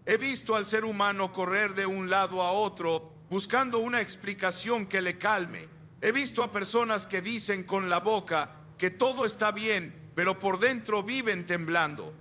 He visto al ser humano correr de un lado a otro buscando una explicación que le calme. He visto a personas que dicen con la boca que todo está bien, pero por dentro viven temblando.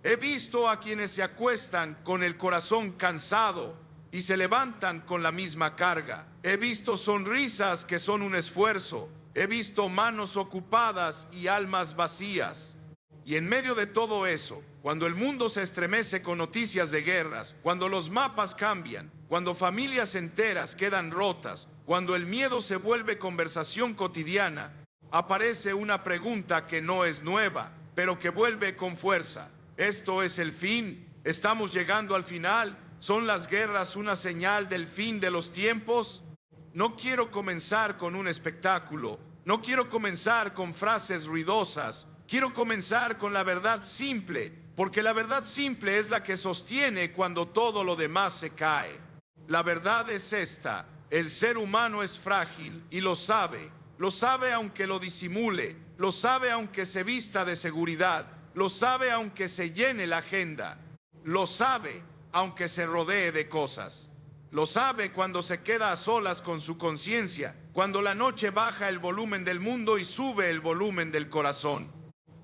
He visto a quienes se acuestan con el corazón cansado y se levantan con la misma carga. He visto sonrisas que son un esfuerzo. He visto manos ocupadas y almas vacías. Y en medio de todo eso, cuando el mundo se estremece con noticias de guerras, cuando los mapas cambian, cuando familias enteras quedan rotas, cuando el miedo se vuelve conversación cotidiana, aparece una pregunta que no es nueva, pero que vuelve con fuerza. ¿Esto es el fin? ¿Estamos llegando al final? ¿Son las guerras una señal del fin de los tiempos? No quiero comenzar con un espectáculo, no quiero comenzar con frases ruidosas, quiero comenzar con la verdad simple, porque la verdad simple es la que sostiene cuando todo lo demás se cae. La verdad es esta: el ser humano es frágil y lo sabe aunque lo disimule, lo sabe aunque se vista de seguridad, lo sabe aunque se llene la agenda, lo sabe aunque se rodee de cosas. Lo sabe cuando se queda a solas con su conciencia, cuando la noche baja el volumen del mundo y sube el volumen del corazón.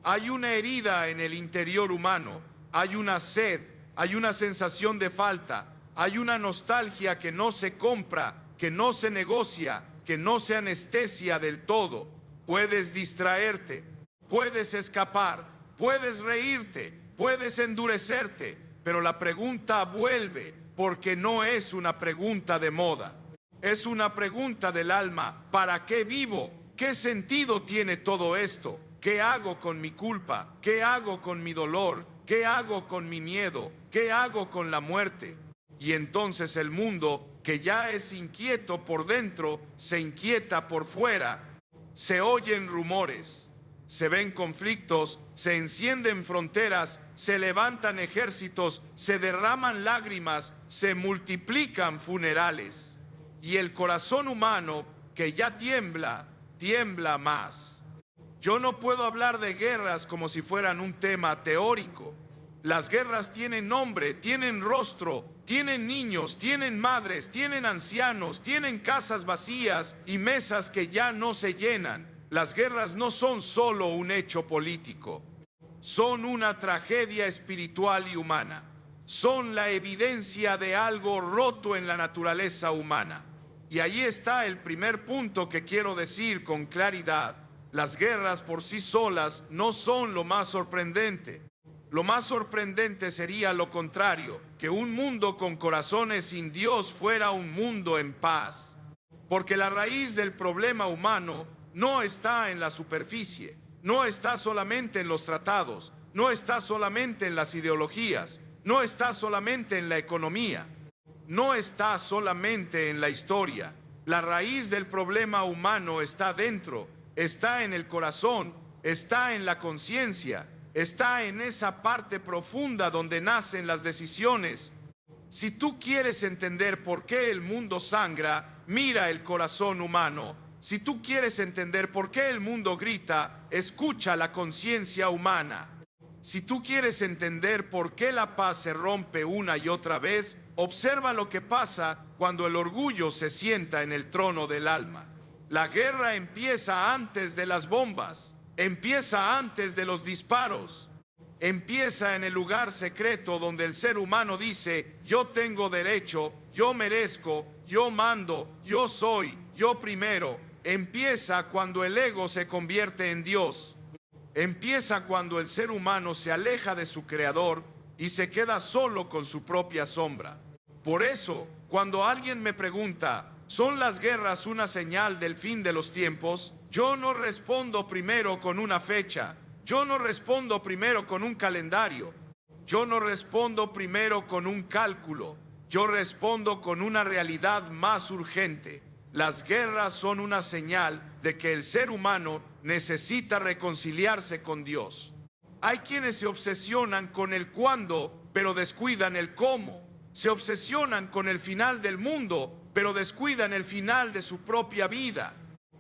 Hay una herida en el interior humano, hay una sed, hay una sensación de falta, hay una nostalgia que no se compra, que no se negocia, que no se anestesia del todo. Puedes distraerte, puedes escapar, puedes reírte, puedes endurecerte, pero la pregunta vuelve, porque no es una pregunta de moda. Es una pregunta del alma: ¿para qué vivo? ¿Qué sentido tiene todo esto? ¿Qué hago con mi culpa? ¿Qué hago con mi dolor? ¿Qué hago con mi miedo? ¿Qué hago con la muerte? Y entonces el mundo, que ya es inquieto por dentro, se inquieta por fuera. Se oyen rumores, se ven conflictos, se encienden fronteras, se levantan ejércitos, se derraman lágrimas, se multiplican funerales. Y el corazón humano, que ya tiembla, tiembla más. Yo no puedo hablar de guerras como si fueran un tema teórico. Las guerras tienen nombre, tienen rostro, tienen niños, tienen madres, tienen ancianos, tienen casas vacías y mesas que ya no se llenan. Las guerras no son solo un hecho político, son una tragedia espiritual y humana. Son la evidencia de algo roto en la naturaleza humana. Y ahí está el primer punto que quiero decir con claridad. Las guerras por sí solas no son lo más sorprendente. Lo más sorprendente sería lo contrario, que un mundo con corazones sin Dios fuera un mundo en paz. Porque la raíz del problema humano no está en la superficie, no está solamente en los tratados, no está solamente en las ideologías, no está solamente en la economía, no está solamente en la historia. La raíz del problema humano está dentro, está en el corazón, está en la conciencia, está en esa parte profunda donde nacen las decisiones. Si tú quieres entender por qué el mundo sangra, mira el corazón humano. Si tú quieres entender por qué el mundo grita, escucha la conciencia humana. Si tú quieres entender por qué la paz se rompe una y otra vez, observa lo que pasa cuando el orgullo se sienta en el trono del alma. La guerra empieza antes de las bombas, empieza antes de los disparos, empieza en el lugar secreto donde el ser humano dice: yo tengo derecho, yo merezco, yo mando, yo soy, yo primero. Empieza cuando el ego se convierte en Dios. Empieza cuando el ser humano se aleja de su creador y se queda solo con su propia sombra. Por eso, cuando alguien me pregunta: ¿son las guerras una señal del fin de los tiempos?, yo no respondo primero con una fecha, yo no respondo primero con un calendario, yo no respondo primero con un cálculo, yo respondo con una realidad más urgente. Las guerras son una señal de que el ser humano necesita reconciliarse con Dios. Hay quienes se obsesionan con el cuándo, pero descuidan el cómo. Se obsesionan con el final del mundo, pero descuidan el final de su propia vida.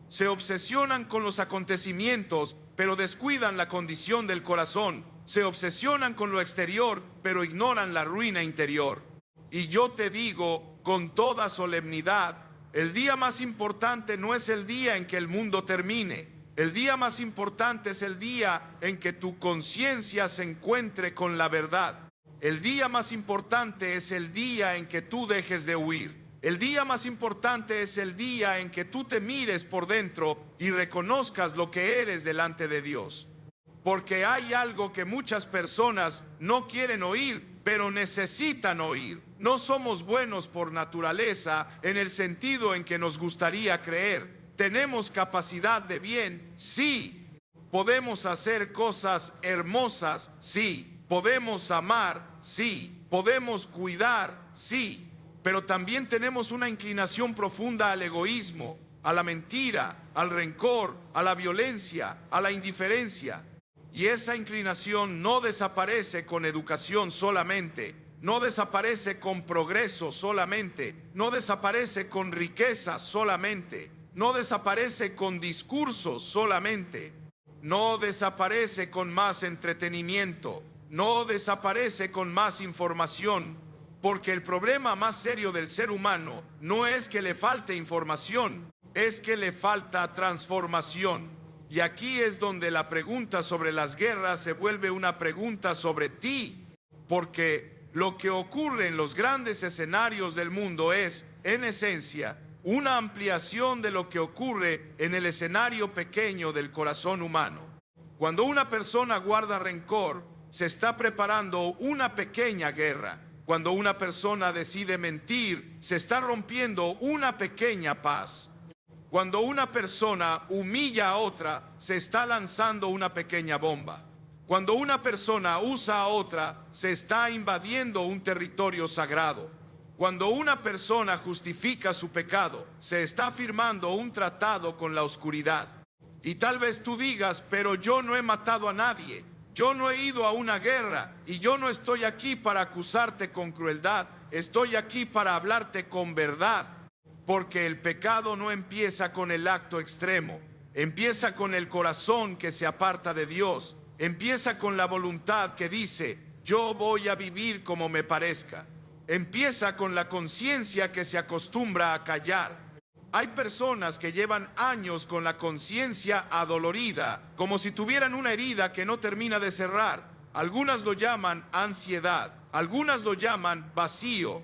Se obsesionan con los acontecimientos, pero descuidan la condición del corazón. Se obsesionan con lo exterior, pero ignoran la ruina interior. Y yo te digo con toda solemnidad, el día más importante no es el día en que el mundo termine. El día más importante es el día en que tu conciencia se encuentre con la verdad. El día más importante es el día en que tú dejes de huir. El día más importante es el día en que tú te mires por dentro y reconozcas lo que eres delante de Dios. Porque hay algo que muchas personas no quieren oír, pero necesitan oír. No somos buenos por naturaleza en el sentido en que nos gustaría creer. ¿Tenemos capacidad de bien? Sí. ¿Podemos hacer cosas hermosas? Sí. ¿Podemos amar? Sí. ¿Podemos cuidar? Sí. Pero también tenemos una inclinación profunda al egoísmo, a la mentira, al rencor, a la violencia, a la indiferencia. Y esa inclinación no desaparece con educación solamente, no desaparece con progreso solamente, no desaparece con riqueza solamente, no desaparece con discursos solamente, no desaparece con más entretenimiento, no desaparece con más información, porque el problema más serio del ser humano no es que le falte información, es que le falta transformación. Y aquí es donde la pregunta sobre las guerras se vuelve una pregunta sobre ti, porque lo que ocurre en los grandes escenarios del mundo es, en esencia, una ampliación de lo que ocurre en el escenario pequeño del corazón humano. Cuando una persona guarda rencor, se está preparando una pequeña guerra. Cuando una persona decide mentir, se está rompiendo una pequeña paz. Cuando una persona humilla a otra, se está lanzando una pequeña bomba. Cuando una persona usa a otra, se está invadiendo un territorio sagrado. Cuando una persona justifica su pecado, se está firmando un tratado con la oscuridad. Y tal vez tú digas, pero yo no he matado a nadie, yo no he ido a una guerra y yo no estoy aquí para acusarte con crueldad, estoy aquí para hablarte con verdad. Porque el pecado no empieza con el acto extremo, empieza con el corazón que se aparta de Dios, empieza con la voluntad que dice, yo voy a vivir como me parezca, empieza con la conciencia que se acostumbra a callar. Hay personas que llevan años con la conciencia adolorida, como si tuvieran una herida que no termina de cerrar. Algunas lo llaman ansiedad, algunas lo llaman vacío,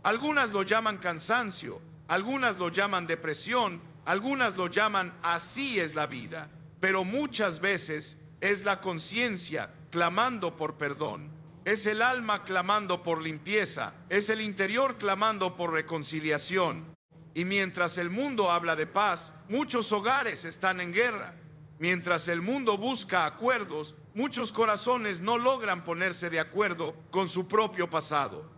algunas lo llaman cansancio, algunas lo llaman depresión, algunas lo llaman así es la vida, pero muchas veces es la conciencia clamando por perdón, es el alma clamando por limpieza, es el interior clamando por reconciliación. Y mientras el mundo habla de paz, muchos hogares están en guerra. Mientras el mundo busca acuerdos, muchos corazones no logran ponerse de acuerdo con su propio pasado.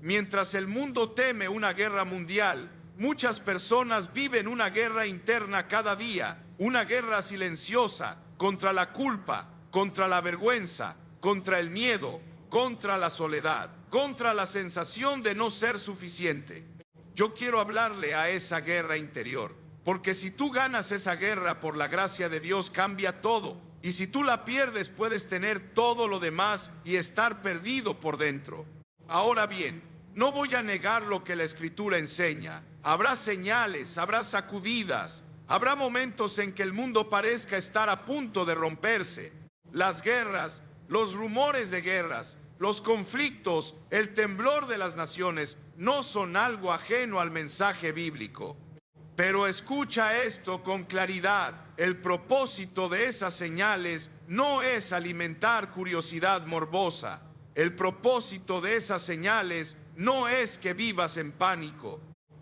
Mientras el mundo teme una guerra mundial, muchas personas viven una guerra interna cada día, una guerra silenciosa contra la culpa, contra la vergüenza, contra el miedo, contra la soledad, contra la sensación de no ser suficiente. Yo quiero hablarle a esa guerra interior, porque si tú ganas esa guerra por la gracia de Dios, cambia todo. Y si tú la pierdes, puedes tener todo lo demás y estar perdido por dentro. Ahora bien, no voy a negar lo que la Escritura enseña. Habrá señales, habrá sacudidas, habrá momentos en que el mundo parezca estar a punto de romperse. Las guerras, los rumores de guerras, los conflictos, el temblor de las naciones no son algo ajeno al mensaje bíblico. Pero escucha esto con claridad. El propósito de esas señales no es alimentar curiosidad morbosa. El propósito de esas señales no es que vivas en pánico.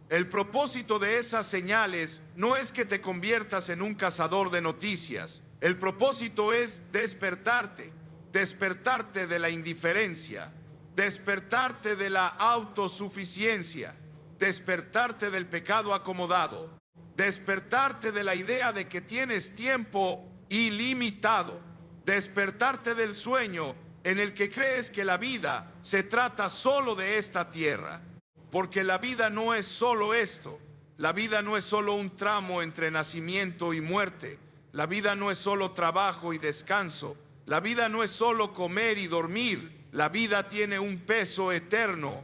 El propósito de esas señales no es que te conviertas en un cazador de noticias. El propósito es despertarte, despertarte de la indiferencia, despertarte de la autosuficiencia, despertarte del pecado acomodado, despertarte de la idea de que tienes tiempo ilimitado, despertarte del sueño en el que crees que la vida se trata solo de esta tierra. Porque la vida no es solo esto, la vida no es solo un tramo entre nacimiento y muerte, la vida no es solo trabajo y descanso, la vida no es solo comer y dormir, la vida tiene un peso eterno.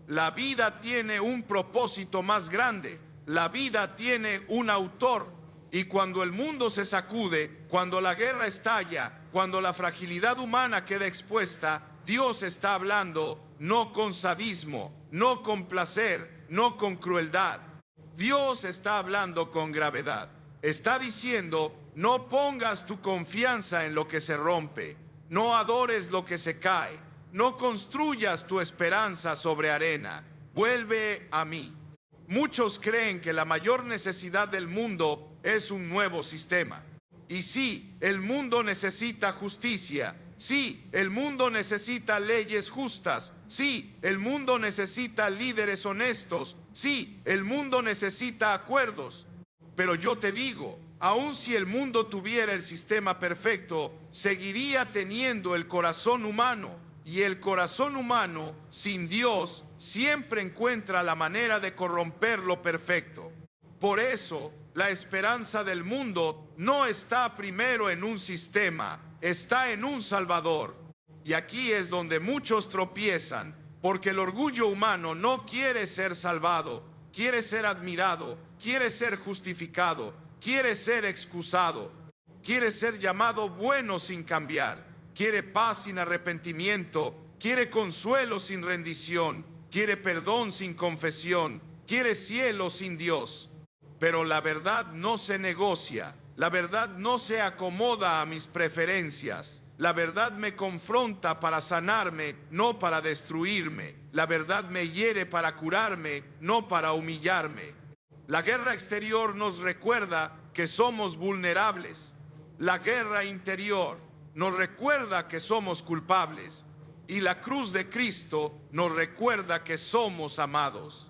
La vida tiene un propósito más grande. La vida tiene un autor. Y cuando el mundo se sacude, cuando la guerra estalla, cuando la fragilidad humana queda expuesta, Dios está hablando no con sadismo, no con placer, no con crueldad. Dios está hablando con gravedad. Está diciendo: no pongas tu confianza en lo que se rompe, no adores lo que se cae, no construyas tu esperanza sobre arena. Vuelve a mí. Muchos creen que la mayor necesidad del mundo es un nuevo sistema. Y sí, el mundo necesita justicia. Sí, el mundo necesita leyes justas. Sí, el mundo necesita líderes honestos. Sí, el mundo necesita acuerdos. Pero yo te digo, aun si el mundo tuviera el sistema perfecto, seguiría teniendo el corazón humano. Y el corazón humano, sin Dios, siempre encuentra la manera de corromper lo perfecto. Por eso, la esperanza del mundo no está primero en un sistema, está en un Salvador. Y aquí es donde muchos tropiezan, porque el orgullo humano no quiere ser salvado, quiere ser admirado, quiere ser justificado, quiere ser excusado, quiere ser llamado bueno sin cambiar. Quiere paz sin arrepentimiento, quiere consuelo sin rendición, quiere perdón sin confesión, quiere cielo sin Dios. Pero la verdad no se negocia, la verdad no se acomoda a mis preferencias. La verdad me confronta para sanarme, no para destruirme. La verdad me hiere para curarme, no para humillarme. La guerra exterior nos recuerda que somos vulnerables. La guerra interior nos recuerda que somos culpables, y la cruz de Cristo nos recuerda que somos amados.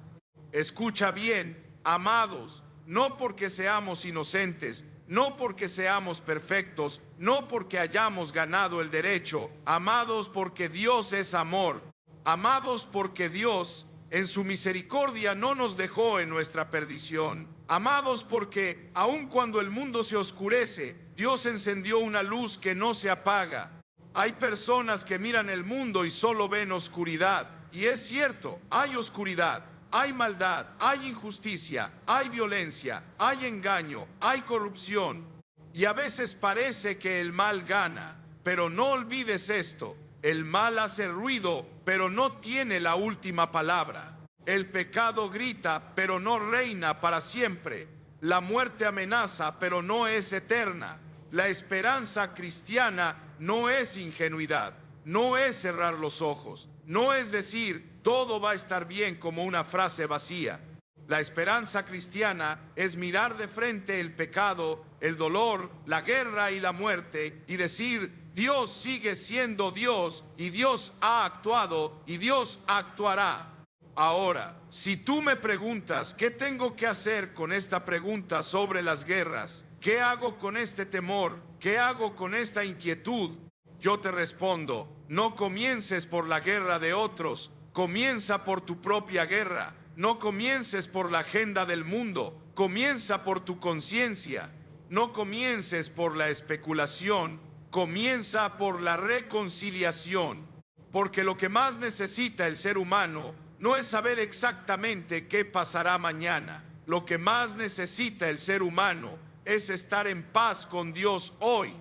Escucha bien, amados, no porque seamos inocentes, no porque seamos perfectos, no porque hayamos ganado el derecho, amados porque Dios es amor, amados porque Dios en su misericordia no nos dejó en nuestra perdición, amados porque aun cuando el mundo se oscurece, Dios encendió una luz que no se apaga. Hay personas que miran el mundo y solo ven oscuridad. Y es cierto, hay oscuridad, hay maldad, hay injusticia, hay violencia, hay engaño, hay corrupción. Y a veces parece que el mal gana. Pero no olvides esto, el mal hace ruido, pero no tiene la última palabra. El pecado grita, pero no reina para siempre. La muerte amenaza, pero no es eterna. La esperanza cristiana no es ingenuidad, no es cerrar los ojos, no es decir todo va a estar bien como una frase vacía. La esperanza cristiana es mirar de frente el pecado, el dolor, la guerra y la muerte y decir: Dios sigue siendo Dios y Dios ha actuado y Dios actuará. Ahora, si tú me preguntas qué tengo que hacer con esta pregunta sobre las guerras, ¿qué hago con este temor? ¿Qué hago con esta inquietud? Yo te respondo: no comiences por la guerra de otros, comienza por tu propia guerra. No comiences por la agenda del mundo, comienza por tu conciencia. No comiences por la especulación, comienza por la reconciliación. Porque lo que más necesita el ser humano no es saber exactamente qué pasará mañana. Lo que más necesita el ser humano es estar en paz con Dios hoy.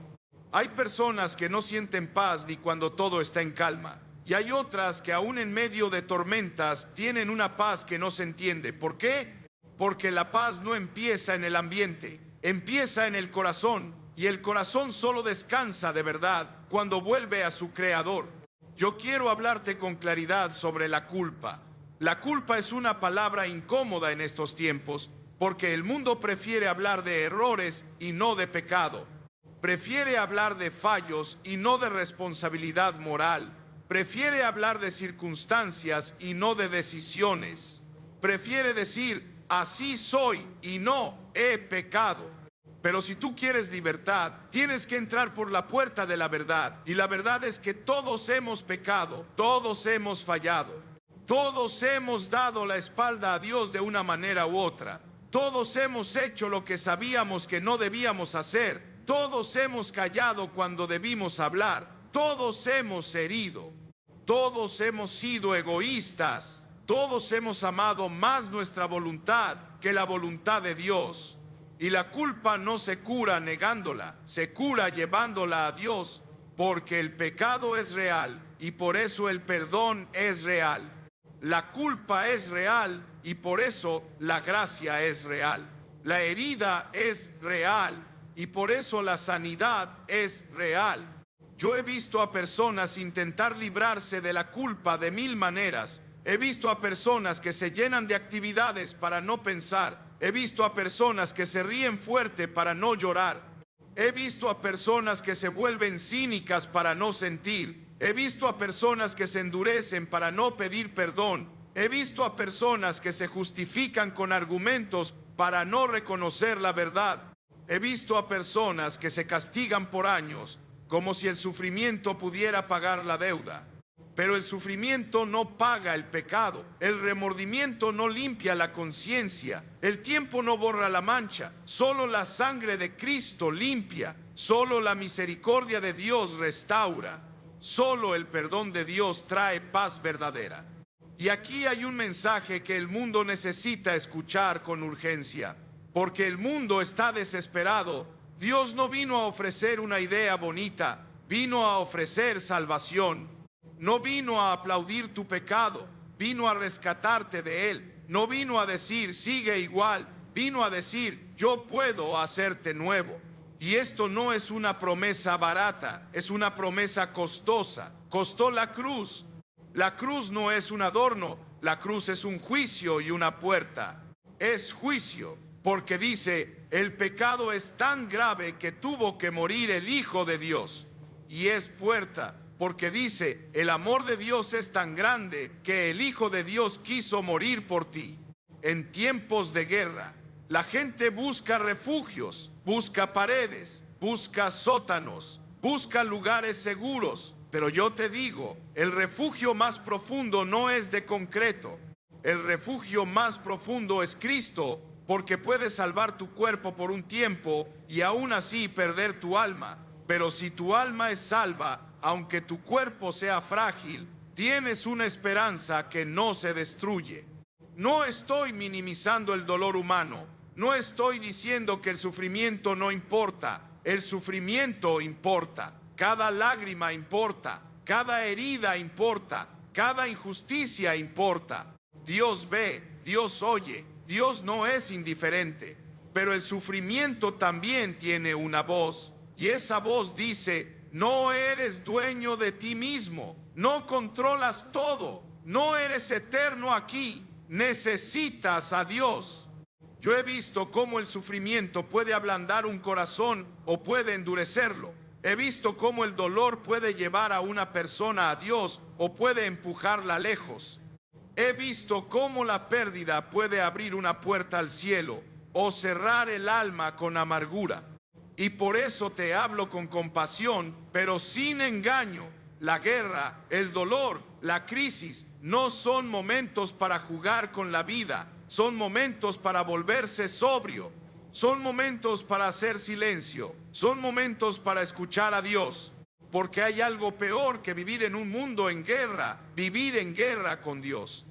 Hay personas que no sienten paz ni cuando todo está en calma. Y hay otras que aún en medio de tormentas tienen una paz que no se entiende. ¿Por qué? Porque la paz no empieza en el ambiente, empieza en el corazón. Y el corazón solo descansa de verdad cuando vuelve a su Creador. Yo quiero hablarte con claridad sobre la culpa. La culpa es una palabra incómoda en estos tiempos, porque el mundo prefiere hablar de errores y no de pecado. Prefiere hablar de fallos y no de responsabilidad moral. Prefiere hablar de circunstancias y no de decisiones. Prefiere decir: así soy y no he pecado. Pero si tú quieres libertad, tienes que entrar por la puerta de la verdad. Y la verdad es que todos hemos pecado, todos hemos fallado. Todos hemos dado la espalda a Dios de una manera u otra. Todos hemos hecho lo que sabíamos que no debíamos hacer. Todos hemos callado cuando debimos hablar. Todos hemos herido. Todos hemos sido egoístas. Todos hemos amado más nuestra voluntad que la voluntad de Dios. Y la culpa no se cura negándola, se cura llevándola a Dios, porque el pecado es real y por eso el perdón es real. La culpa es real y por eso la gracia es real. La herida es real y por eso la sanidad es real. Yo he visto a personas intentar librarse de la culpa de mil maneras. He visto a personas que se llenan de actividades para no pensar. He visto a personas que se ríen fuerte para no llorar. He visto a personas que se vuelven cínicas para no sentir. He visto a personas que se endurecen para no pedir perdón. He visto a personas que se justifican con argumentos para no reconocer la verdad. He visto a personas que se castigan por años, como si el sufrimiento pudiera pagar la deuda. Pero el sufrimiento no paga el pecado, el remordimiento no limpia la conciencia, el tiempo no borra la mancha, solo la sangre de Cristo limpia, solo la misericordia de Dios restaura, solo el perdón de Dios trae paz verdadera. Y aquí hay un mensaje que el mundo necesita escuchar con urgencia, porque el mundo está desesperado. Dios no vino a ofrecer una idea bonita, vino a ofrecer salvación. No vino a aplaudir tu pecado, vino a rescatarte de él. No vino a decir, sigue igual, vino a decir, yo puedo hacerte nuevo. Y esto no es una promesa barata, es una promesa costosa. Costó la cruz. La cruz no es un adorno, la cruz es un juicio y una puerta. Es juicio, porque dice, el pecado es tan grave que tuvo que morir el Hijo de Dios. Y es puerta, porque dice, el amor de Dios es tan grande que el Hijo de Dios quiso morir por ti. En tiempos de guerra, la gente busca refugios, busca paredes, busca sótanos, busca lugares seguros. Pero yo te digo, el refugio más profundo no es de concreto. El refugio más profundo es Cristo, porque puedes salvar tu cuerpo por un tiempo y aún así perder tu alma. Pero si tu alma es salva, aunque tu cuerpo sea frágil, tienes una esperanza que no se destruye. No estoy minimizando el dolor humano. No estoy diciendo que el sufrimiento no importa. El sufrimiento importa. Cada lágrima importa. Cada herida importa. Cada injusticia importa. Dios ve, Dios oye. Dios no es indiferente. Pero el sufrimiento también tiene una voz. Y esa voz dice, no eres dueño de ti mismo, no controlas todo, no eres eterno aquí, necesitas a Dios. Yo he visto cómo el sufrimiento puede ablandar un corazón o puede endurecerlo. He visto cómo el dolor puede llevar a una persona a Dios o puede empujarla lejos. He visto cómo la pérdida puede abrir una puerta al cielo o cerrar el alma con amargura. Y por eso te hablo con compasión, pero sin engaño. La guerra, el dolor, la crisis no son momentos para jugar con la vida, son momentos para volverse sobrio, son momentos para hacer silencio, son momentos para escuchar a Dios, porque hay algo peor que vivir en un mundo en guerra, vivir en guerra con Dios.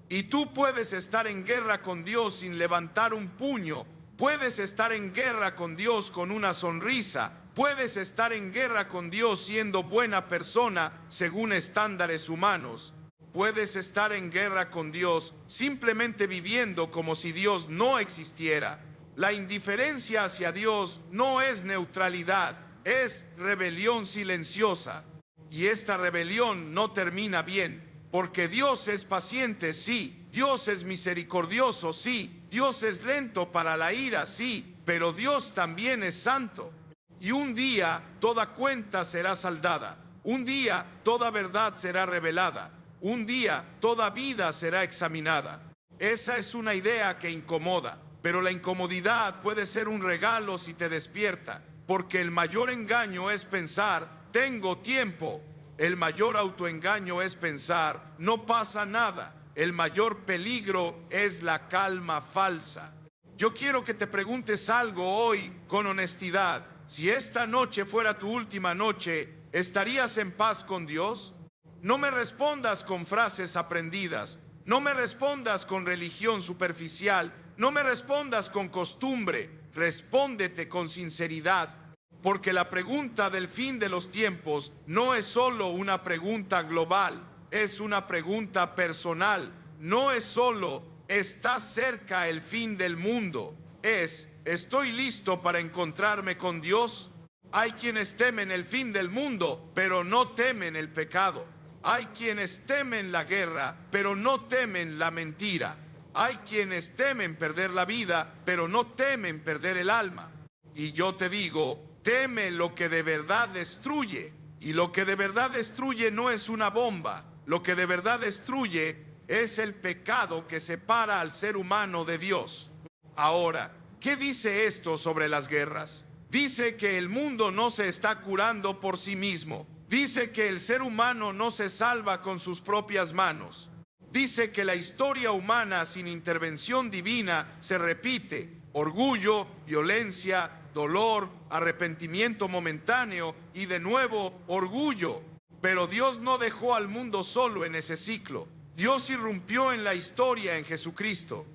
Y tú puedes estar en guerra con Dios sin levantar un puño. Puedes estar en guerra con Dios con una sonrisa. Puedes estar en guerra con Dios siendo buena persona según estándares humanos. Puedes estar en guerra con Dios simplemente viviendo como si Dios no existiera. La indiferencia hacia Dios no es neutralidad, es rebelión silenciosa. Y esta rebelión no termina bien, porque Dios es paciente, sí. Dios es misericordioso, sí. Dios es lento para la ira, sí, pero Dios también es santo. Y un día toda cuenta será saldada. Un día toda verdad será revelada. Un día toda vida será examinada. Esa es una idea que incomoda, pero la incomodidad puede ser un regalo si te despierta, porque el mayor engaño es pensar, tengo tiempo. El mayor autoengaño es pensar, no pasa nada. El mayor peligro es la calma falsa. Yo quiero que te preguntes algo hoy con honestidad. Si esta noche fuera tu última noche, ¿estarías en paz con Dios? No me respondas con frases aprendidas. No me respondas con religión superficial, no me respondas con costumbre, respóndete con sinceridad. Porque la pregunta del fin de los tiempos no es solo una pregunta global, es una pregunta personal. No es solo ¿está cerca el fin del mundo? Es ¿estoy listo para encontrarme con Dios? Hay quienes temen el fin del mundo, pero no temen el pecado. Hay quienes temen la guerra, pero no temen la mentira. Hay quienes temen perder la vida, pero no temen perder el alma. Y yo te digo, teme lo que de verdad destruye. Y lo que de verdad destruye no es una bomba. Lo que de verdad destruye es el pecado que separa al ser humano de Dios. Ahora, ¿qué dice esto sobre las guerras? Dice que el mundo no se está curando por sí mismo. Dice que el ser humano no se salva con sus propias manos. Dice que la historia humana sin intervención divina se repite. Orgullo, violencia, dolor, arrepentimiento momentáneo y de nuevo orgullo. Pero Dios no dejó al mundo solo en ese ciclo. Dios irrumpió en la historia en Jesucristo.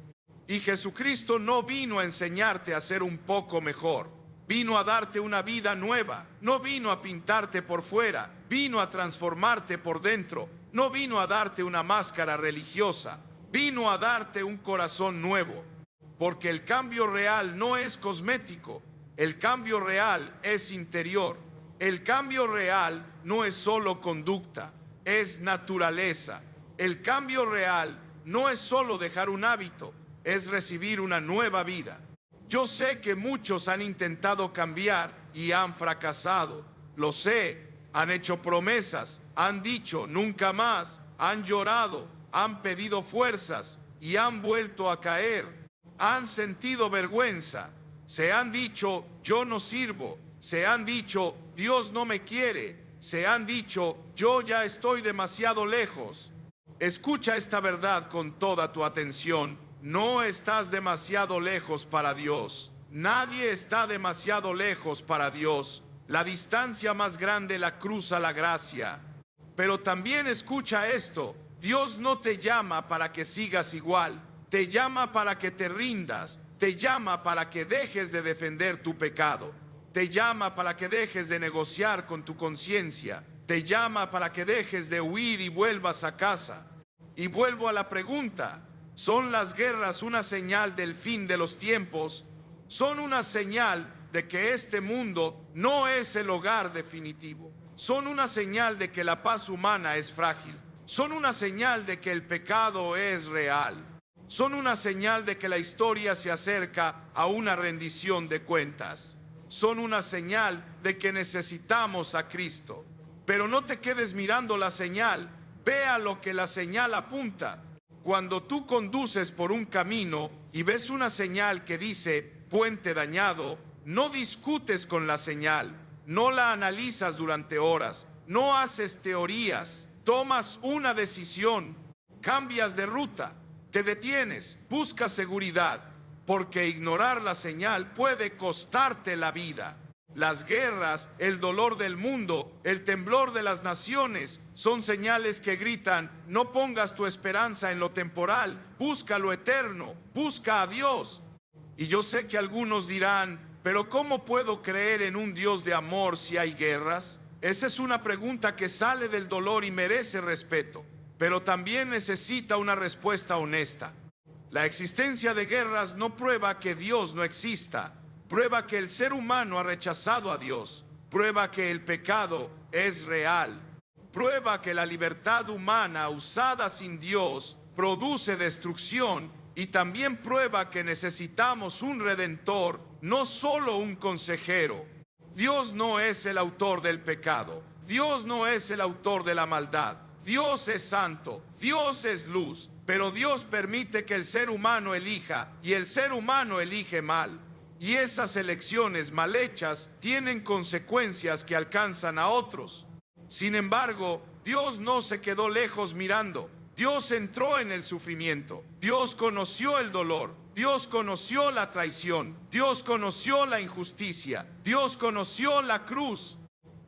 Y Jesucristo no vino a enseñarte a ser un poco mejor. Vino a darte una vida nueva. No vino a pintarte por fuera. Vino a transformarte por dentro. No vino a darte una máscara religiosa. Vino a darte un corazón nuevo. Porque el cambio real no es cosmético. El cambio real es interior. El cambio real no es solo conducta, es naturaleza. El cambio real no es solo dejar un hábito, es recibir una nueva vida. Yo sé que muchos han intentado cambiar y han fracasado. Lo sé, han hecho promesas, han dicho nunca más, han llorado, han pedido fuerzas y han vuelto a caer. Han sentido vergüenza, se han dicho yo no sirvo, se han dicho Dios no me quiere, se han dicho yo ya estoy demasiado lejos. Escucha esta verdad con toda tu atención. No estás demasiado lejos para Dios. Nadie está demasiado lejos para Dios. La distancia más grande la cruza la gracia. Pero también escucha esto. Dios no te llama para que sigas igual. Te llama para que te rindas. Te llama para que dejes de defender tu pecado. Te llama para que dejes de negociar con tu conciencia. Te llama para que dejes de huir y vuelvas a casa. Y vuelvo a la pregunta. ¿Son las guerras una señal del fin de los tiempos? Son una señal de que este mundo no es el hogar definitivo. Son una señal de que la paz humana es frágil. Son una señal de que el pecado es real. Son una señal de que la historia se acerca a una rendición de cuentas. Son una señal de que necesitamos a Cristo. Pero no te quedes mirando la señal. Vea lo que la señal apunta. Cuando tú conduces por un camino y ves una señal que dice puente dañado, no discutes con la señal, no la analizas durante horas, no haces teorías, tomas una decisión, cambias de ruta, te detienes, buscas seguridad, porque ignorar la señal puede costarte la vida. Las guerras, el dolor del mundo, el temblor de las naciones son señales que gritan: no pongas tu esperanza en lo temporal, busca lo eterno, busca a Dios. Y yo sé que algunos dirán: pero ¿cómo puedo creer en un Dios de amor si hay guerras? Esa es una pregunta que sale del dolor y merece respeto, pero también necesita una respuesta honesta. La existencia de guerras no prueba que Dios no exista. Prueba que el ser humano ha rechazado a Dios. Prueba que el pecado es real. Prueba que la libertad humana usada sin Dios produce destrucción. Y también prueba que necesitamos un redentor, no solo un consejero. Dios no es el autor del pecado. Dios no es el autor de la maldad. Dios es santo. Dios es luz. Pero Dios permite que el ser humano elija, y el ser humano elige mal. Y esas elecciones mal hechas tienen consecuencias que alcanzan a otros. Sin embargo, Dios no se quedó lejos mirando. Dios entró en el sufrimiento. Dios conoció el dolor. Dios conoció la traición. Dios conoció la injusticia. Dios conoció la cruz.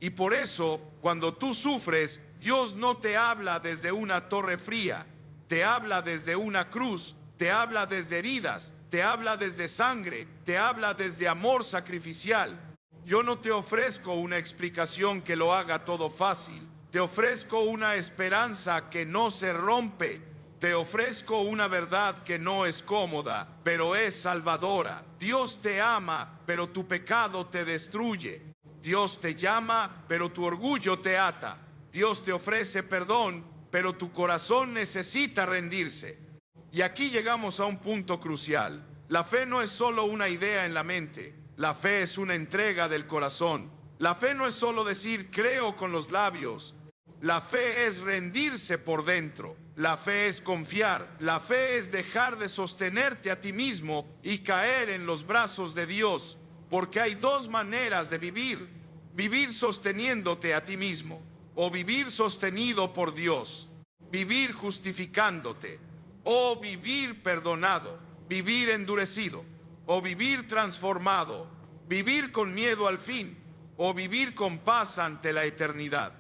Y por eso, cuando tú sufres, Dios no te habla desde una torre fría. Te habla desde una cruz, te habla desde heridas, te habla desde sangre, te habla desde amor sacrificial. Yo no te ofrezco una explicación que lo haga todo fácil. Te ofrezco una esperanza que no se rompe. Te ofrezco una verdad que no es cómoda, pero es salvadora. Dios te ama, pero tu pecado te destruye. Dios te llama, pero tu orgullo te ata. Dios te ofrece perdón, pero tu corazón necesita rendirse. Y aquí llegamos a un punto crucial. La fe no es solo una idea en la mente. La fe es una entrega del corazón. La fe no es solo decir creo con los labios. La fe es rendirse por dentro. La fe es confiar. La fe es dejar de sostenerte a ti mismo y caer en los brazos de Dios. Porque hay dos maneras de vivir. Vivir sosteniéndote a ti mismo o vivir sostenido por Dios. Vivir justificándote o vivir perdonado. Vivir endurecido o vivir transformado. Vivir con miedo al fin o vivir con paz ante la eternidad.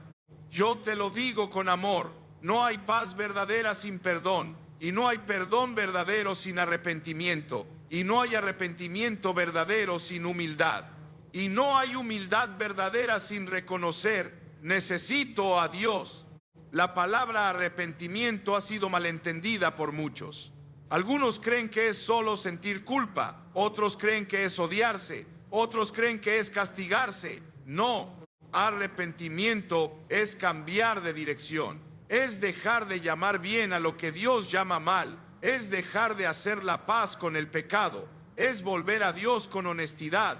Yo te lo digo con amor, no hay paz verdadera sin perdón, y no hay perdón verdadero sin arrepentimiento, y no hay arrepentimiento verdadero sin humildad, y no hay humildad verdadera sin reconocer, necesito a Dios. La palabra arrepentimiento ha sido malentendida por muchos. Algunos creen que es solo sentir culpa, otros creen que es odiarse, otros creen que es castigarse. No. Arrepentimiento es cambiar de dirección, es dejar de llamar bien a lo que Dios llama mal, es dejar de hacer la paz con el pecado, es volver a Dios con honestidad.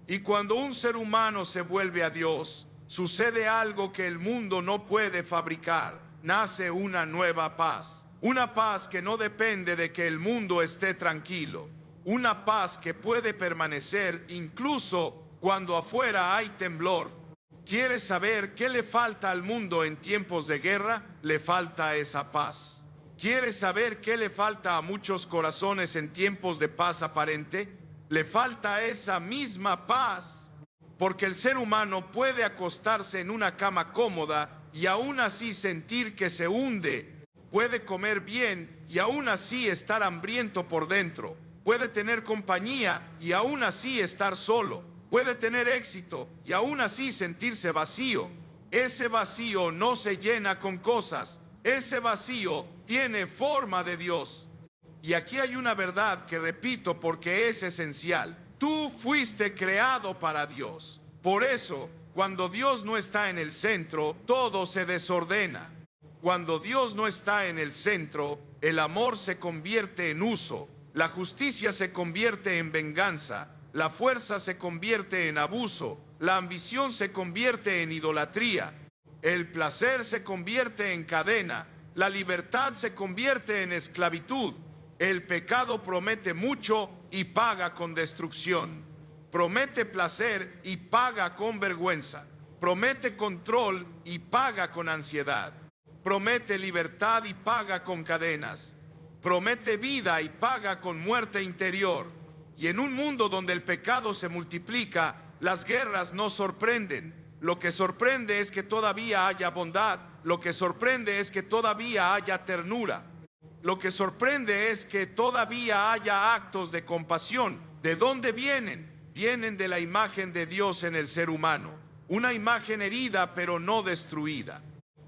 Y cuando un ser humano se vuelve a Dios, sucede algo que el mundo no puede fabricar. Nace una nueva paz, una paz que no depende de que el mundo esté tranquilo, una paz que puede permanecer incluso cuando afuera hay temblor. ¿Quieres saber qué le falta al mundo en tiempos de guerra? Le falta esa paz. ¿Quieres saber qué le falta a muchos corazones en tiempos de paz aparente? Le falta esa misma paz. Porque el ser humano puede acostarse en una cama cómoda y aún así sentir que se hunde. Puede comer bien y aún así estar hambriento por dentro. Puede tener compañía y aún así estar solo. Puede tener éxito y aún así sentirse vacío. Ese vacío no se llena con cosas. Ese vacío tiene forma de Dios. Y aquí hay una verdad que repito porque es esencial. Tú fuiste creado para Dios. Por eso, cuando Dios no está en el centro, todo se desordena. Cuando Dios no está en el centro, el amor se convierte en uso, la justicia se convierte en venganza, la fuerza se convierte en abuso, la ambición se convierte en idolatría, el placer se convierte en cadena, la libertad se convierte en esclavitud, el pecado promete mucho y paga con destrucción, promete placer y paga con vergüenza, promete control y paga con ansiedad, promete libertad y paga con cadenas, promete vida y paga con muerte interior. Y en un mundo donde el pecado se multiplica, las guerras no sorprenden. Lo que sorprende es que todavía haya bondad. Lo que sorprende es que todavía haya ternura. Lo que sorprende es que todavía haya actos de compasión. ¿De dónde vienen? Vienen de la imagen de Dios en el ser humano. Una imagen herida pero no destruida.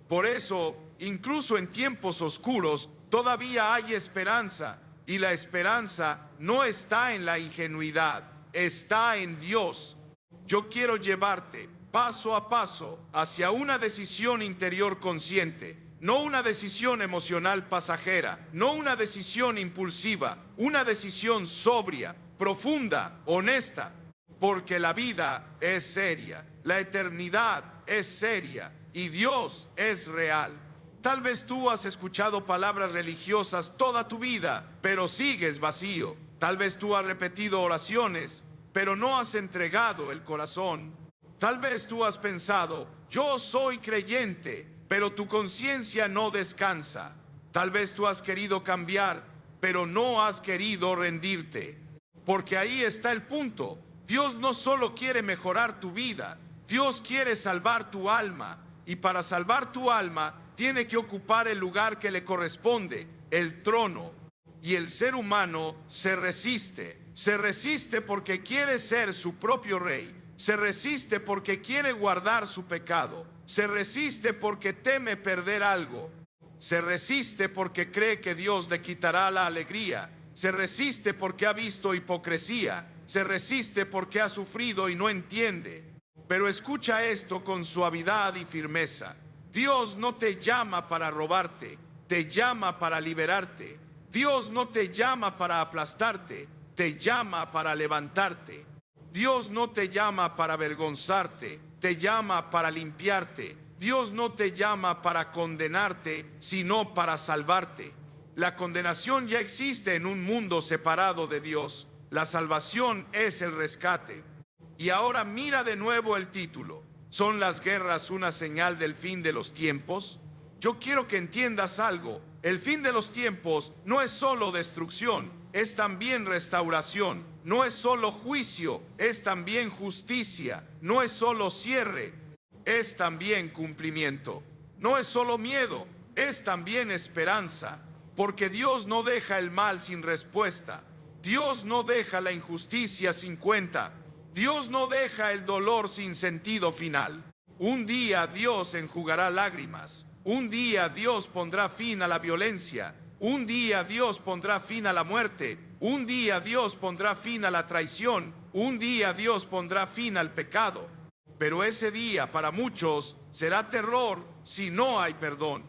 Por eso, incluso en tiempos oscuros, todavía hay esperanza. Y la esperanza no está en la ingenuidad, está en Dios. Yo quiero llevarte paso a paso hacia una decisión interior consciente, no una decisión emocional pasajera, no una decisión impulsiva, una decisión sobria, profunda, honesta, porque la vida es seria, la eternidad es seria y Dios es real. Tal vez tú has escuchado palabras religiosas toda tu vida, pero sigues vacío. Tal vez tú has repetido oraciones, pero no has entregado el corazón. Tal vez tú has pensado, yo soy creyente, pero tu conciencia no descansa. Tal vez tú has querido cambiar, pero no has querido rendirte. Porque ahí está el punto. Dios no solo quiere mejorar tu vida, Dios quiere salvar tu alma. Y para salvar tu alma, tiene que ocupar el lugar que le corresponde. el trono. Y el ser humano se resiste. Se resiste porque quiere ser su propio rey. Se resiste porque quiere guardar su pecado. Se resiste porque teme perder algo. Se resiste porque cree que Dios le quitará la alegría. Se resiste porque ha visto hipocresía. Se resiste porque ha sufrido y no entiende. Pero escucha esto con suavidad y firmeza. Dios no te llama para robarte, te llama para liberarte. Dios no te llama para aplastarte, te llama para levantarte. Dios no te llama para avergonzarte, te llama para limpiarte. Dios no te llama para condenarte, sino para salvarte. La condenación ya existe en un mundo separado de Dios. La salvación es el rescate. Y ahora mira de nuevo el título. ¿Son las guerras una señal del fin de los tiempos? Yo quiero que entiendas algo. El fin de los tiempos no es solo destrucción, es también restauración. No es solo juicio, es también justicia. No es solo cierre, es también cumplimiento. No es solo miedo, es también esperanza. Porque Dios no deja el mal sin respuesta. Dios no deja la injusticia sin cuenta. Dios no deja el dolor sin sentido final. Un día Dios enjugará lágrimas. Un día Dios pondrá fin a la violencia. Un día Dios pondrá fin a la muerte. Un día Dios pondrá fin a la traición. Un día Dios pondrá fin al pecado. Pero ese día para muchos será terror si no hay perdón.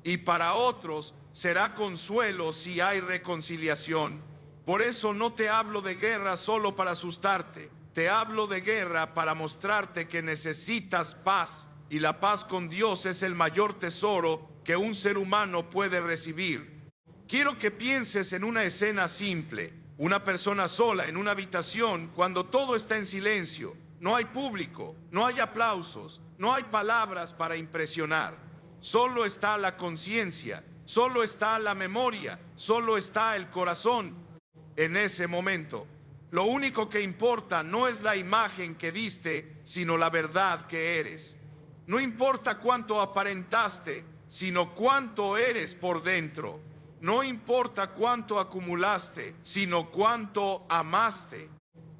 Y para otros será consuelo si hay reconciliación. Por eso no te hablo de guerra solo para asustarte. Te hablo de guerra para mostrarte que necesitas paz. Y la paz con Dios es el mayor tesoro que un ser humano puede recibir. Quiero que pienses en una escena simple. Una persona sola en una habitación cuando todo está en silencio. No hay público, no hay aplausos, no hay palabras para impresionar. Solo está la conciencia, solo está la memoria, solo está el corazón. En ese momento, lo único que importa no es la imagen que diste, sino la verdad que eres. No importa cuánto aparentaste, sino cuánto eres por dentro. No importa cuánto acumulaste, sino cuánto amaste.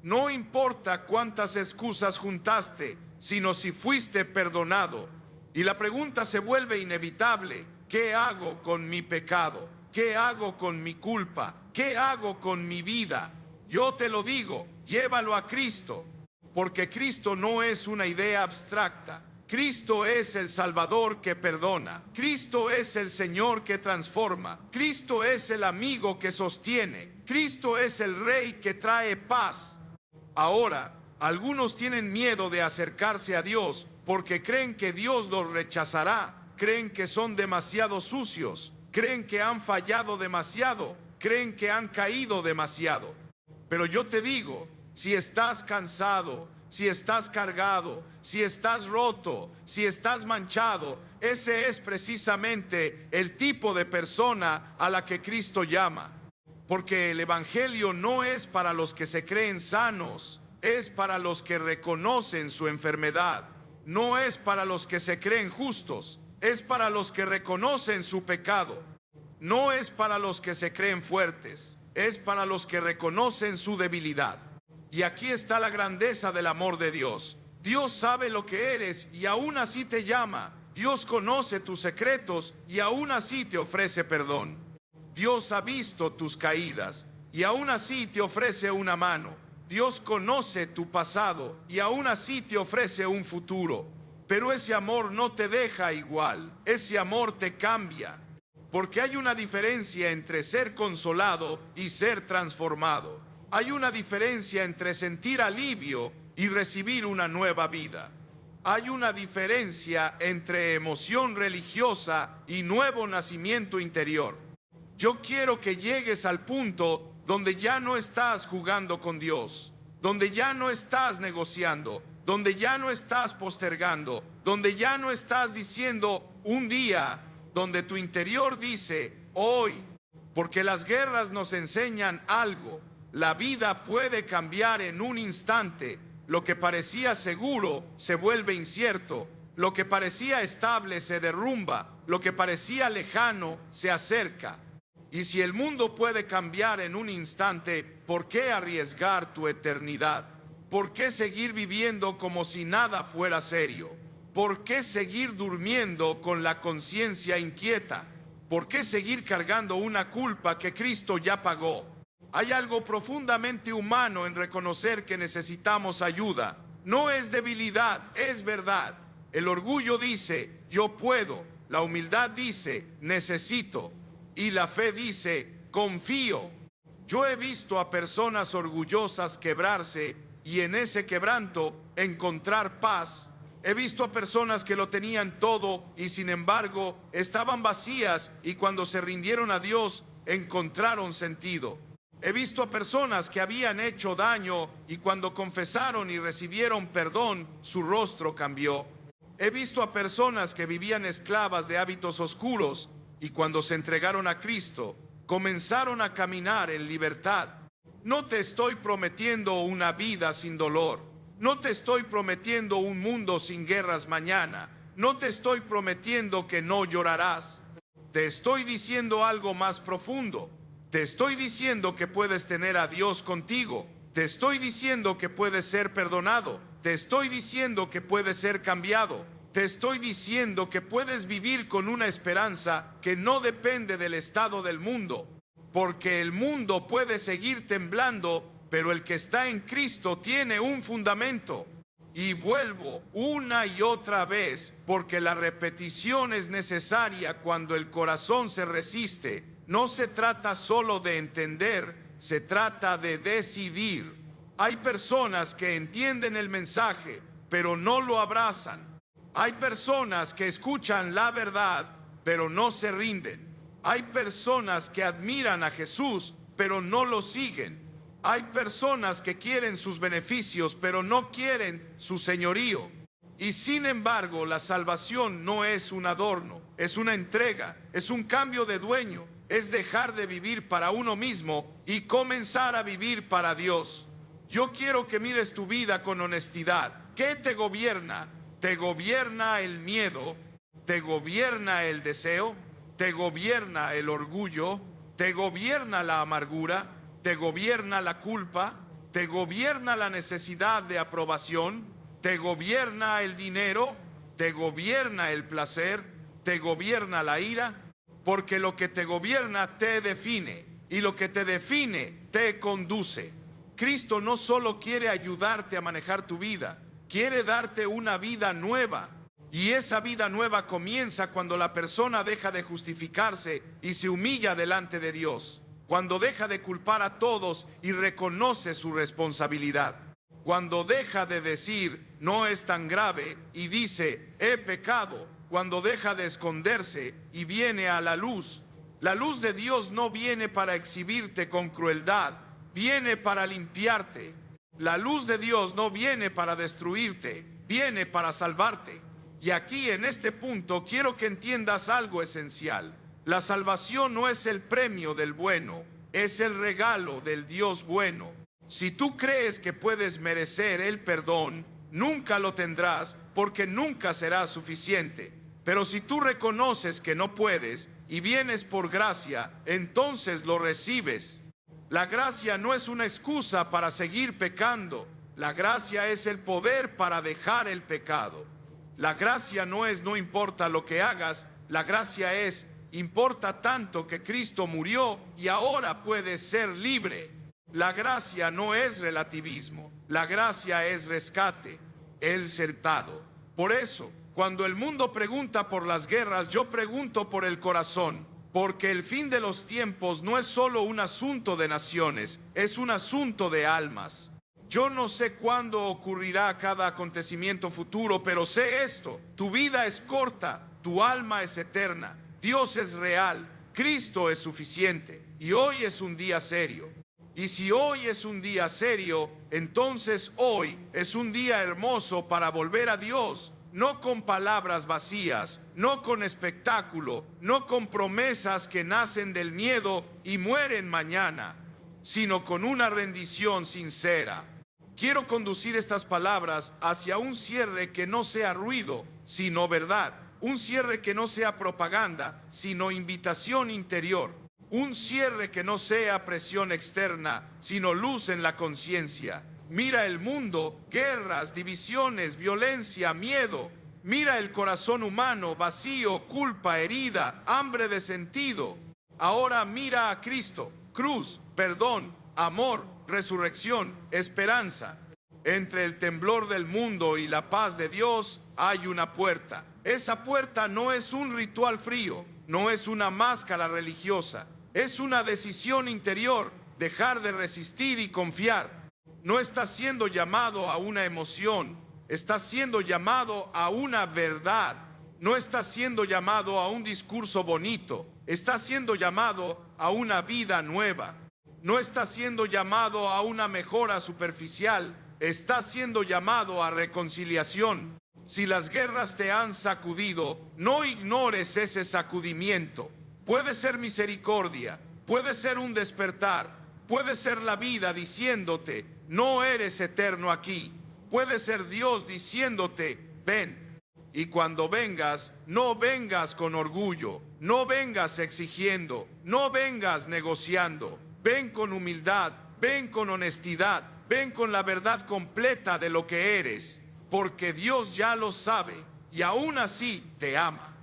No importa cuántas excusas juntaste, sino si fuiste perdonado. Y la pregunta se vuelve inevitable. ¿Qué hago con mi pecado? ¿Qué hago con mi culpa? ¿Qué hago con mi vida? Yo te lo digo, llévalo a Cristo, porque Cristo no es una idea abstracta. Cristo es el Salvador que perdona. Cristo es el Señor que transforma. Cristo es el amigo que sostiene. Cristo es el Rey que trae paz. Ahora, algunos tienen miedo de acercarse a Dios porque creen que Dios los rechazará. Creen que son demasiado sucios. Creen que han fallado demasiado. Creen que han caído demasiado. Pero yo te digo, si estás cansado, si estás cargado, si estás roto, si estás manchado, ese es precisamente el tipo de persona a la que Cristo llama. Porque el Evangelio no es para los que se creen sanos, es para los que reconocen su enfermedad. No es para los que se creen justos, es para los que reconocen su pecado. No es para los que se creen fuertes, es para los que reconocen su debilidad. Y aquí está la grandeza del amor de Dios. Dios sabe lo que eres y aún así te llama. Dios conoce tus secretos y aún así te ofrece perdón. Dios ha visto tus caídas y aún así te ofrece una mano. Dios conoce tu pasado y aún así te ofrece un futuro. Pero ese amor no te deja igual. Ese amor te cambia. Porque hay una diferencia entre ser consolado y ser transformado. Hay una diferencia entre sentir alivio y recibir una nueva vida. Hay una diferencia entre emoción religiosa y nuevo nacimiento interior. Yo quiero que llegues al punto donde ya no estás jugando con Dios, donde ya no estás negociando, donde ya no estás postergando, donde ya no estás diciendo un día, donde tu interior dice hoy, porque las guerras nos enseñan algo. La vida puede cambiar en un instante. Lo que parecía seguro se vuelve incierto. Lo que parecía estable se derrumba. Lo que parecía lejano se acerca. Y si el mundo puede cambiar en un instante, ¿por qué arriesgar tu eternidad? ¿Por qué seguir viviendo como si nada fuera serio? ¿Por qué seguir durmiendo con la conciencia inquieta? ¿Por qué seguir cargando una culpa que Cristo ya pagó? Hay algo profundamente humano en reconocer que necesitamos ayuda. No es debilidad, es verdad. El orgullo dice, yo puedo. La humildad dice, necesito. Y la fe dice, confío. Yo he visto a personas orgullosas quebrarse y en ese quebranto encontrar paz. He visto a personas que lo tenían todo y sin embargo estaban vacías y cuando se rindieron a Dios encontraron sentido. He visto a personas que habían hecho daño y cuando confesaron y recibieron perdón, su rostro cambió. He visto a personas que vivían esclavas de hábitos oscuros y cuando se entregaron a Cristo, comenzaron a caminar en libertad. No te estoy prometiendo una vida sin dolor. No te estoy prometiendo un mundo sin guerras mañana. No te estoy prometiendo que no llorarás. Te estoy diciendo algo más profundo. Te estoy diciendo que puedes tener a Dios contigo. Te estoy diciendo que puedes ser perdonado. Te estoy diciendo que puedes ser cambiado. Te estoy diciendo que puedes vivir con una esperanza que no depende del estado del mundo. Porque el mundo puede seguir temblando, pero el que está en Cristo tiene un fundamento. Y vuelvo una y otra vez, porque la repetición es necesaria cuando el corazón se resiste. No se trata solo de entender, se trata de decidir. Hay personas que entienden el mensaje, pero no lo abrazan. Hay personas que escuchan la verdad, pero no se rinden. Hay personas que admiran a Jesús, pero no lo siguen. Hay personas que quieren sus beneficios, pero no quieren su señorío. Y sin embargo, la salvación no es un adorno, es una entrega, es un cambio de dueño, es dejar de vivir para uno mismo y comenzar a vivir para Dios. Yo quiero que mires tu vida con honestidad. ¿Qué te gobierna? ¿Te gobierna el miedo? ¿Te gobierna el deseo? ¿Te gobierna el orgullo? ¿Te gobierna la amargura? ¿Te gobierna la culpa? ¿Te gobierna la necesidad de aprobación? ¿Te gobierna el dinero? ¿Te gobierna el placer? ¿Te gobierna la ira? Porque lo que te gobierna te define y lo que te define te conduce. Cristo no solo quiere ayudarte a manejar tu vida, quiere darte una vida nueva. Y esa vida nueva comienza cuando la persona deja de justificarse y se humilla delante de Dios. Cuando deja de culpar a todos y reconoce su responsabilidad. Cuando deja de decir, no es tan grave, y dice, he pecado. Cuando deja de esconderse y viene a la luz. La luz de Dios no viene para exhibirte con crueldad, viene para limpiarte. La luz de Dios no viene para destruirte, viene para salvarte. Y aquí en este punto quiero que entiendas algo esencial. La salvación no es el premio del bueno, es el regalo del Dios bueno. Si tú crees que puedes merecer el perdón, nunca lo tendrás porque nunca será suficiente. Pero si tú reconoces que no puedes y vienes por gracia, entonces lo recibes. La gracia no es una excusa para seguir pecando. La gracia es el poder para dejar el pecado. La gracia no es no importa lo que hagas, la gracia es importa tanto que Cristo murió y ahora puedes ser libre. La gracia no es relativismo, la gracia es rescate, el certado. Por eso, cuando el mundo pregunta por las guerras, yo pregunto por el corazón, porque el fin de los tiempos no es solo un asunto de naciones, es un asunto de almas. Yo no sé cuándo ocurrirá cada acontecimiento futuro, pero sé esto: tu vida es corta, tu alma es eterna, Dios es real, Cristo es suficiente, y hoy es un día serio. Y si hoy es un día serio, entonces hoy es un día hermoso para volver a Dios, no con palabras vacías, no con espectáculo, no con promesas que nacen del miedo y mueren mañana, sino con una rendición sincera. Quiero conducir estas palabras hacia un cierre que no sea ruido, sino verdad. Un cierre que no sea propaganda, sino invitación interior. un cierre que no sea presión externa, sino luz en la conciencia. Mira el mundo, guerras, divisiones, violencia, miedo. Mira el corazón humano, vacío, culpa, herida, hambre de sentido. Ahora mira a Cristo, cruz, perdón, amor, resurrección, esperanza. Entre el temblor del mundo y la paz de Dios hay una puerta. Esa puerta no es un ritual frío, no es una máscara religiosa. Es una decisión interior, dejar de resistir y confiar. No estás siendo llamado a una emoción, estás siendo llamado a una verdad. No estás siendo llamado a un discurso bonito, estás siendo llamado a una vida nueva. No estás siendo llamado a una mejora superficial, estás siendo llamado a reconciliación. Si las guerras te han sacudido, no ignores ese sacudimiento. Puede ser misericordia, puede ser un despertar, puede ser la vida diciéndote, no eres eterno aquí. Puede ser Dios diciéndote, ven. Y cuando vengas, no vengas con orgullo, no vengas exigiendo, no vengas negociando. Ven con humildad, ven con honestidad, ven con la verdad completa de lo que eres, porque Dios ya lo sabe y aún así te ama.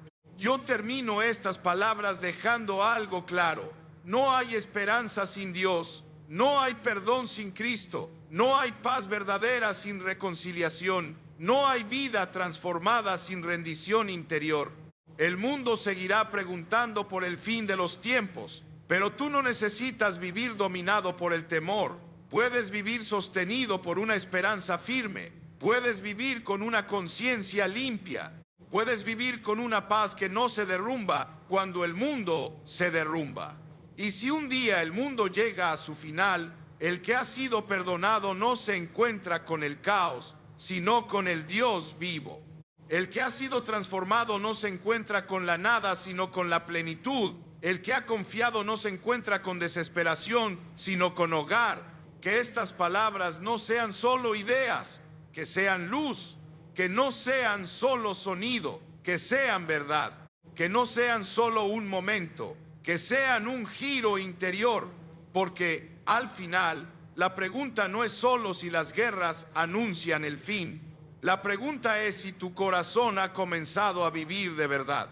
Yo termino estas palabras dejando algo claro. No hay esperanza sin Dios, no hay perdón sin Cristo, no hay paz verdadera sin reconciliación, no hay vida transformada sin rendición interior. El mundo seguirá preguntando por el fin de los tiempos, pero tú no necesitas vivir dominado por el temor. Puedes vivir sostenido por una esperanza firme. Puedes vivir con una conciencia limpia. Puedes vivir con una paz que no se derrumba cuando el mundo se derrumba. Y si un día el mundo llega a su final, el que ha sido perdonado no se encuentra con el caos, sino con el Dios vivo. El que ha sido transformado no se encuentra con la nada, sino con la plenitud. El que ha confiado no se encuentra con desesperación, sino con hogar. Que estas palabras no sean solo ideas, que sean luz, que no sean solo sonido, que sean verdad, que no sean solo un momento, que sean un giro interior, porque al final la pregunta no es solo si las guerras anuncian el fin. La pregunta es si tu corazón ha comenzado a vivir de verdad.